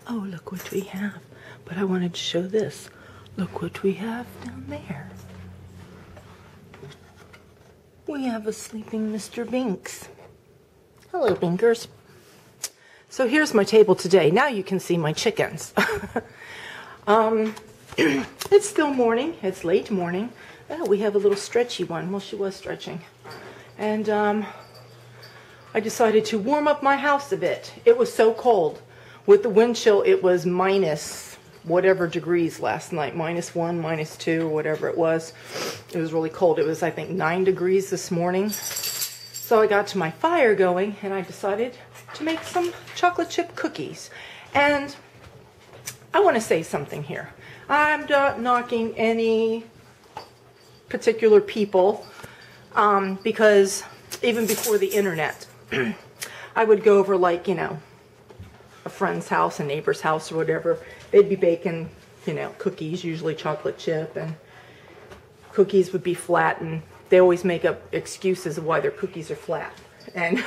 Oh, look what we have. But I wanted to show this. Look what we have down there. We have a sleeping Mr. Binks. Hello, Binkers. So here's my table today. Now you can see my chickens. It's still morning. It's late morning. Oh, we have a little stretchy one. Well, she was stretching. And I decided to warm up my house a bit. It was so cold. With the wind chill, it was minus whatever degrees last night. -1, -2, or whatever it was. It was really cold. It was, I think, 9 degrees this morning. So I got to my fire going, and I decided to make some chocolate chip cookies. And I want to say something here. I'm not knocking any particular people, because even before the internet, I would go over, like, you know, a friend's house, a neighbor's house, or whatever. They'd be baking, you know, cookies, usually chocolate chip, and cookies would be flat, and they always make up excuses of why their cookies are flat. And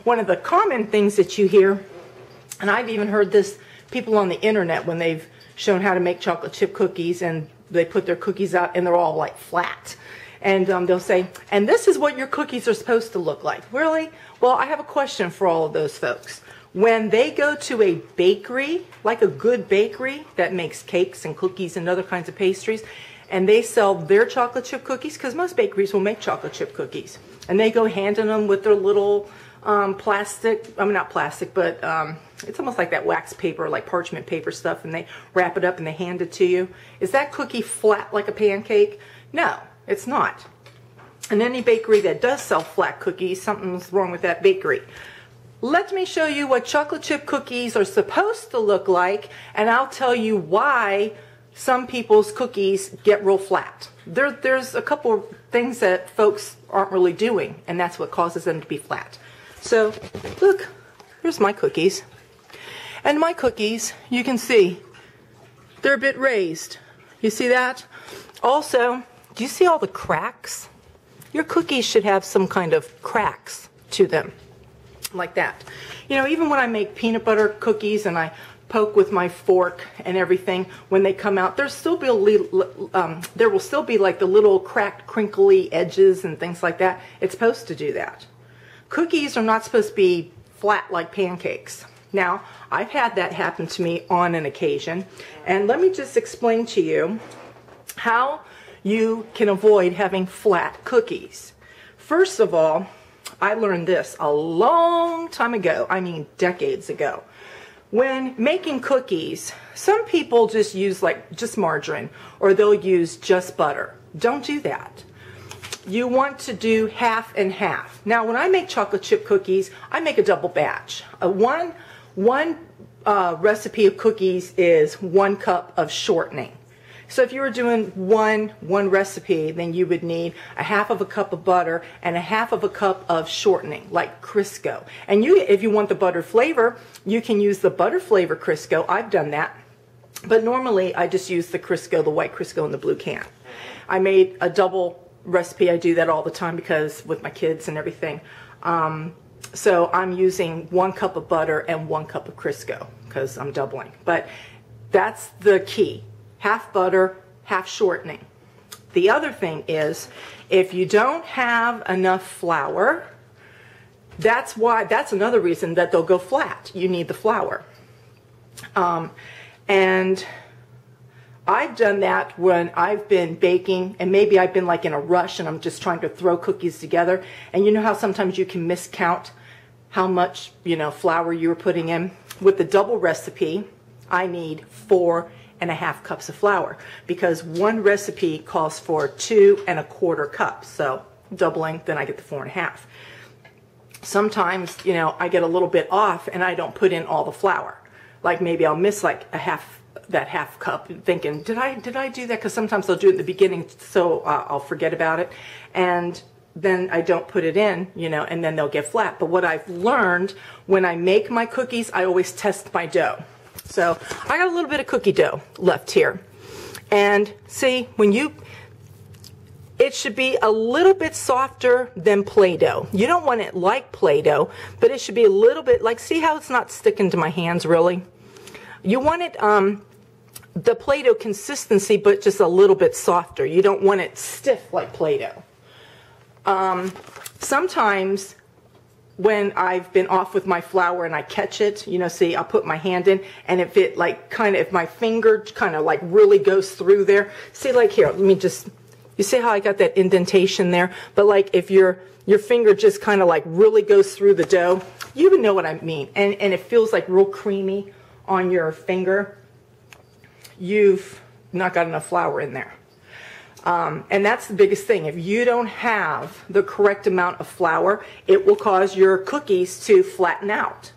one of the common things that you hear, and I've even heard this, people on the internet, when they've shown how to make chocolate chip cookies, and they put their cookies out, and they're all like flat. And they'll say, and this is what your cookies are supposed to look like. Really? Well, I have a question for all of those folks. When they go to a bakery, like a good bakery that makes cakes and cookies and other kinds of pastries, and they sell their chocolate chip cookies, because most bakeries will make chocolate chip cookies, and they go handing them with their little plastic, I mean, not plastic, but it's almost like that wax paper, like parchment paper stuff, and they wrap it up and they hand it to you. Is that cookie flat like a pancake? No, it's not. And any bakery that does sell flat cookies, something's wrong with that bakery. Let me show you what chocolate chip cookies are supposed to look like, and I'll tell you why some people's cookies get real flat. There's a couple things that folks aren't really doing, and that's what causes them to be flat. So, look, here's my cookies. And my cookies, you can see, they're a bit raised. You see that? Also, do you see all the cracks? Your cookies should have some kind of cracks to them, like that. You know, even when I make peanut butter cookies and I poke with my fork and everything, when they come out, there will still be like the little cracked, crinkly edges and things like that. It's supposed to do that. Cookies are not supposed to be flat like pancakes. Now, I've had that happen to me on an occasion, and let me just explain to you how you can avoid having flat cookies. First of all, I learned this a long time ago, I mean decades ago. When making cookies, some people just use just margarine, or they'll use just butter. Don't do that. You want to do half and half. Now, when I make chocolate chip cookies, I make a double batch. One recipe of cookies is 1 cup of shortening. So if you were doing one recipe, then you would need a half of a cup of butter and a half of a cup of shortening, like Crisco. And if you want the butter flavor, you can use the butter flavor Crisco. I've done that. But normally, I just use the Crisco, the white Crisco in the blue can. I made a double recipe. I do that all the time because with my kids and everything. So I'm using 1 cup of butter and 1 cup of Crisco because I'm doubling. But that's the key. Half butter, half shortening. The other thing is, if you don't have enough flour, that's another reason that they'll go flat. You need the flour. And I've done that when I've been baking, and maybe I've been like in a rush and I'm just trying to throw cookies together. And you know how sometimes you can miscount how much, you know, flour you were putting in? With the double recipe, I need 4.5 cups of flour, because one recipe calls for 2 1/4 cups. So doubling, then I get the 4.5. Sometimes, you know, I get a little bit off and I don't put in all the flour. Like maybe I'll miss like that half cup, thinking, did I do that? Because sometimes they'll do it in the beginning, so I'll forget about it, and then I don't put it in, you know, and then they'll get flat. But what I've learned, when I make my cookies, I always test my dough. So I got a little bit of cookie dough left here. And see, it should be a little bit softer than Play-Doh. You don't want it like Play-Doh, but it should be a little bit like, see how it's not sticking to my hands really? You want it the Play-Doh consistency, but just a little bit softer. You don't want it stiff like Play-Doh. Sometimes when I've been off with my flour and I catch it, you know, see, I'll put my hand in, and if it like kind of, if my finger kind of like really goes through there, see, like here, let me just, you see how I got that indentation there? But like if your finger just kind of like really goes through the dough, you would know what I mean. And it feels like real creamy on your finger. You've not got enough flour in there. And that's the biggest thing. If you don't have the correct amount of flour, it will cause your cookies to flatten out.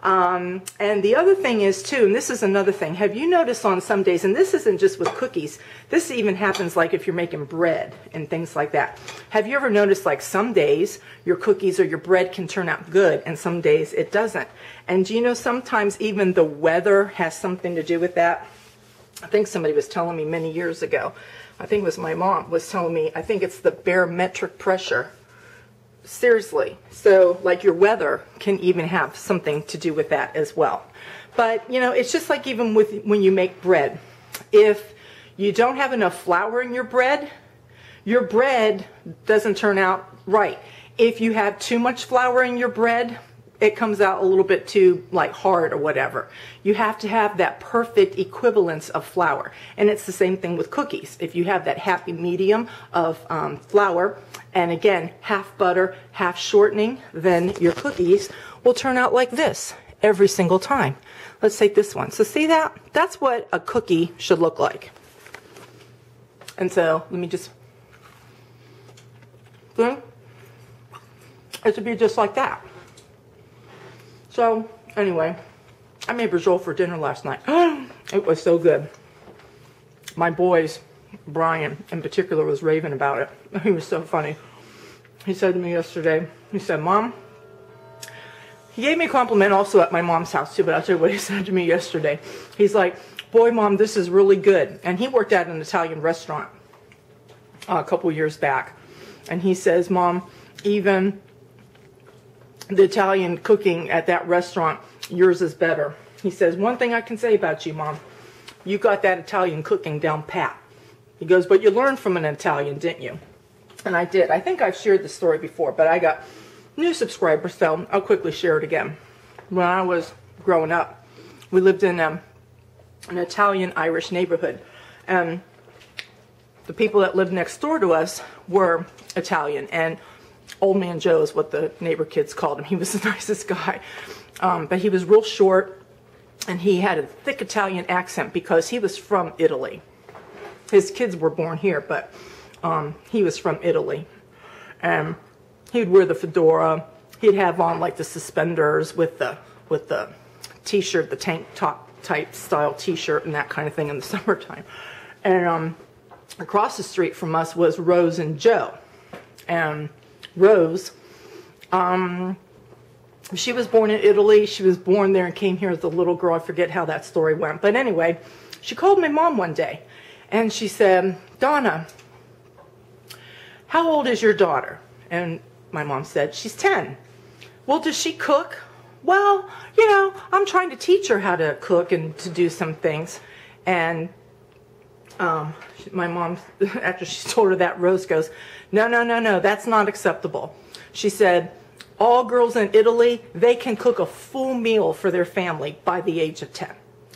And the other thing is too, and this is another thing, have you noticed on some days, and this isn't just with cookies, this even happens like if you're making bread and things like that. Have you ever noticed like some days your cookies or your bread can turn out good and some days it doesn't? And do you know sometimes even the weather has something to do with that? I think somebody was telling me many years ago, I think it was my mom, was telling me, I think it's the barometric pressure. Seriously. So like your weather can even have something to do with that as well. But you know, it's just like even with when you make bread. If you don't have enough flour in your bread doesn't turn out right. If you have too much flour in your bread, it comes out a little bit too like hard or whatever. You have to have that perfect equivalence of flour. And it's the same thing with cookies. If you have that happy medium of flour, and again, half butter, half shortening, then your cookies will turn out like this every single time. Let's take this one. So see that? That's what a cookie should look like. And so let me just, it should be just like that. So, anyway, I made risotto for dinner last night. It was so good. My boys, Brian in particular, was raving about it. He was so funny. He said to me yesterday, he said, Mom, he gave me a compliment also at my mom's house too, but I'll tell you what he said to me yesterday. He's like, boy, Mom, this is really good. And he worked at an Italian restaurant a couple years back. And he says, Mom, even the Italian cooking at that restaurant, yours is better. He says, one thing I can say about you, Mom, you got that Italian cooking down pat. He goes, but you learned from an Italian, didn't you? And I did. I think I've shared this story before, but I got new subscribers, so I'll quickly share it again. When I was growing up, we lived in an Italian-Irish neighborhood, and the people that lived next door to us were Italian, and Old Man Joe is what the neighbor kids called him. He was the nicest guy. But he was real short, and he had a thick Italian accent because he was from Italy. His kids were born here, but he was from Italy. And he'd wear the fedora. He'd have on like the suspenders with the t-shirt, the tank top type style t-shirt and that kind of thing in the summertime. And across the street from us was Rose and Joe. And Rose, she was born in Italy. She was born there and came here as a little girl. I forget how that story went. But anyway, she called my mom one day and she said, Donna, how old is your daughter? And my mom said, she's 10. Well, does she cook? Well, you know, I'm trying to teach her how to cook and to do some things. And my mom, after she told her that, Rose goes, no, that's not acceptable. She said, all girls in Italy, they can cook a full meal for their family by the age of 10.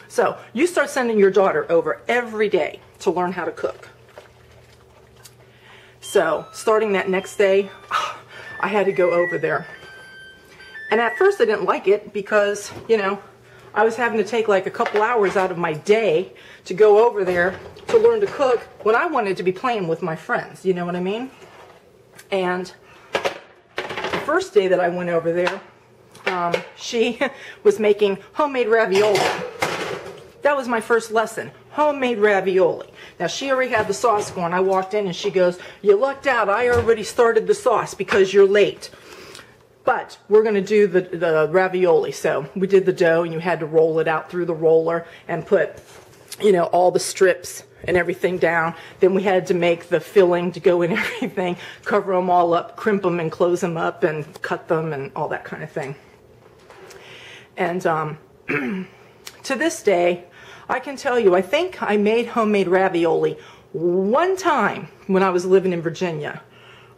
So you start sending your daughter over every day to learn how to cook. So starting that next day, I had to go over there. And at first I didn't like it because, you know, I was having to take like a couple hours out of my day to go over there to learn to cook when I wanted to be playing with my friends, you know what I mean? And the first day that I went over there, she was making homemade ravioli. That was my first lesson, homemade ravioli. Now she already had the sauce going. I walked in and she goes, you lucked out, I already started the sauce because you're late. But we're going to do the ravioli. So we did the dough and you had to roll it out through the roller and put, you know, all the strips and everything down. Then we had to make the filling to go in everything, cover them all up, crimp them and close them up and cut them and all that kind of thing. And to this day, I can tell you, I think I made homemade ravioli one time when I was living in Virginia.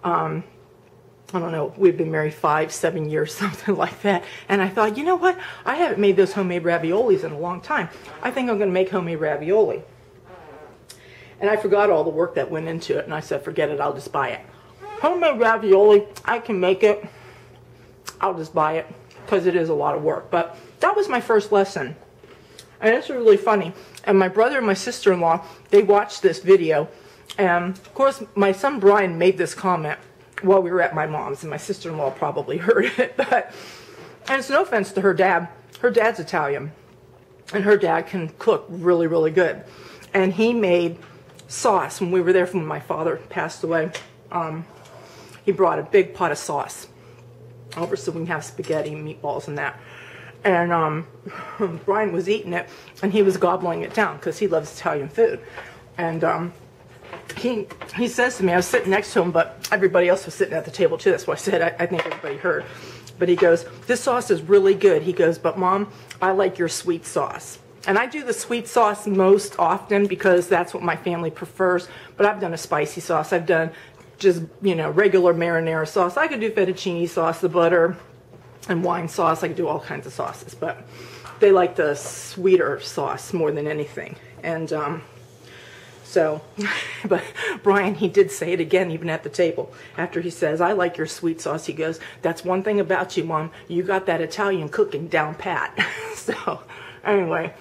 I don't know, we've been married 5-7 years, something like that. And I thought, you know what? I haven't made those homemade raviolis in a long time. I think I'm going to make homemade ravioli. And I forgot all the work that went into it. And I said, forget it, I'll just buy it. Homemade ravioli, I can make it. I'll just buy it because it is a lot of work. But that was my first lesson. And it's really funny. And my brother and my sister-in-law, they watched this video. And of course, my son Brian made this comment while we were at my mom's, and my sister-in-law probably heard it. And it's no offense to her dad. Her dad's Italian, and her dad can cook really, really good. And he made sauce when we were there when my father passed away. He brought a big pot of sauce over so we can have spaghetti and meatballs and that. And Brian was eating it, and he was gobbling it down because he loves Italian food. And he says to me, I was sitting next to him, but everybody else was sitting at the table too. That's why I said I think everybody heard. But he goes, this sauce is really good. He goes, but Mom, I like your sweet sauce. And I do the sweet sauce most often because that's what my family prefers. But I've done a spicy sauce. I've done just, you know, regular marinara sauce. I could do fettuccine sauce, the butter and wine sauce. I could do all kinds of sauces. But they like the sweeter sauce more than anything. And so, but Brian, he did say it again, even at the table. After he says, I like your sweet sauce, he goes, that's one thing about you, Mom. You got that Italian cooking down pat. So, anyway,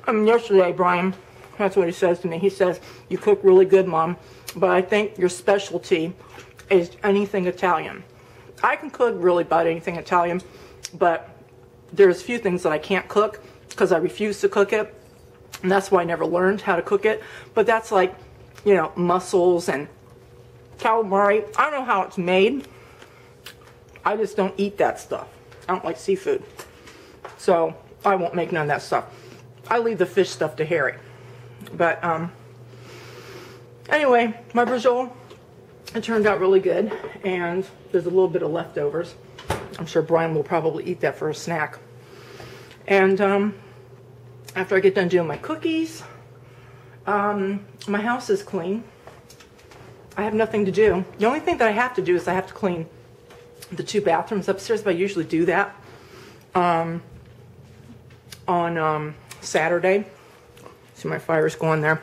yesterday, Brian, that's what he says to me. He says, you cook really good, Mom, but I think your specialty is anything Italian. I can cook really about anything Italian, but there's a few things that I can't cook because I refuse to cook it. And that's why I never learned how to cook it. But that's like, you know, mussels and calamari. I don't know how it's made. I just don't eat that stuff. I don't like seafood. So I won't make none of that stuff. I leave the fish stuff to Harry. But anyway, my brajol, it turned out really good. And there's a little bit of leftovers. I'm sure Brian will probably eat that for a snack. And after I get done doing my cookies, my house is clean. I have nothing to do. The only thing that I have to do is I have to clean the 2 bathrooms upstairs, but I usually do that on Saturday. See, my fire's going there.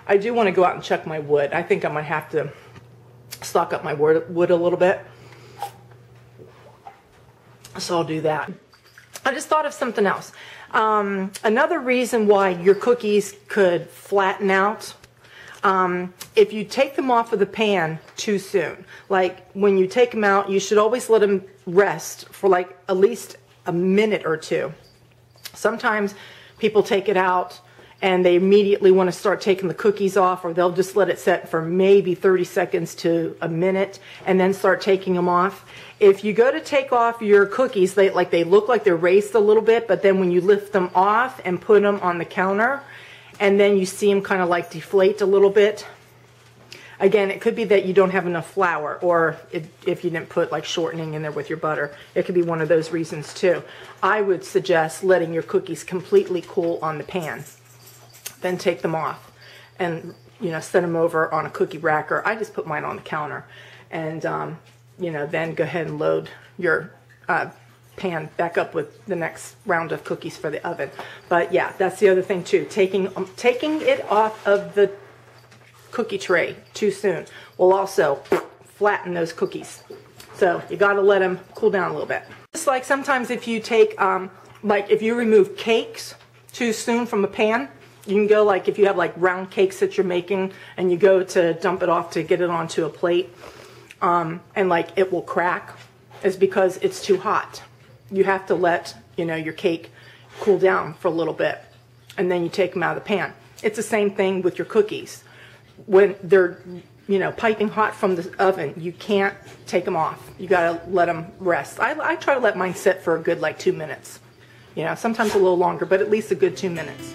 I do want to go out and check my wood. I think I might have to stock up my wood a little bit. So I'll do that. I just thought of something else. Another reason why your cookies could flatten out, if you take them off of the pan too soon. Like when you take them out, you should always let them rest for like at least a minute or 2. Sometimes people take it out and they immediately want to start taking the cookies off, or they'll just let it set for maybe 30 seconds to a minute and then start taking them off. If you go to take off your cookies, they look like they're raised a little bit, but then when you lift them off and put them on the counter, and then you see them kind of like deflate a little bit. Again, it could be that you don't have enough flour, or if you didn't put like shortening in there with your butter. It could be one of those reasons too. I would suggest letting your cookies completely cool on the pan. Then take them off and, you know, set them over on a cookie racker. I just put mine on the counter. And, you know, then go ahead and load your pan back up with the next round of cookies for the oven. But yeah, that's the other thing too. Taking it off of the cookie tray too soon will also flatten those cookies. So you got to let them cool down a little bit. Just like sometimes if you take, like if you remove cakes too soon from a pan, you can go like if you have like round cakes that you're making and you go to dump it off to get it onto a plate, and like it will crack, is because it's too hot. You have to let, you know, your cake cool down for a little bit and then you take them out of the pan. It's the same thing with your cookies. When they're, you know, piping hot from the oven, you can't take them off. You got to let them rest. I try to let mine sit for a good like 2 minutes. You know, sometimes a little longer, but at least a good 2 minutes.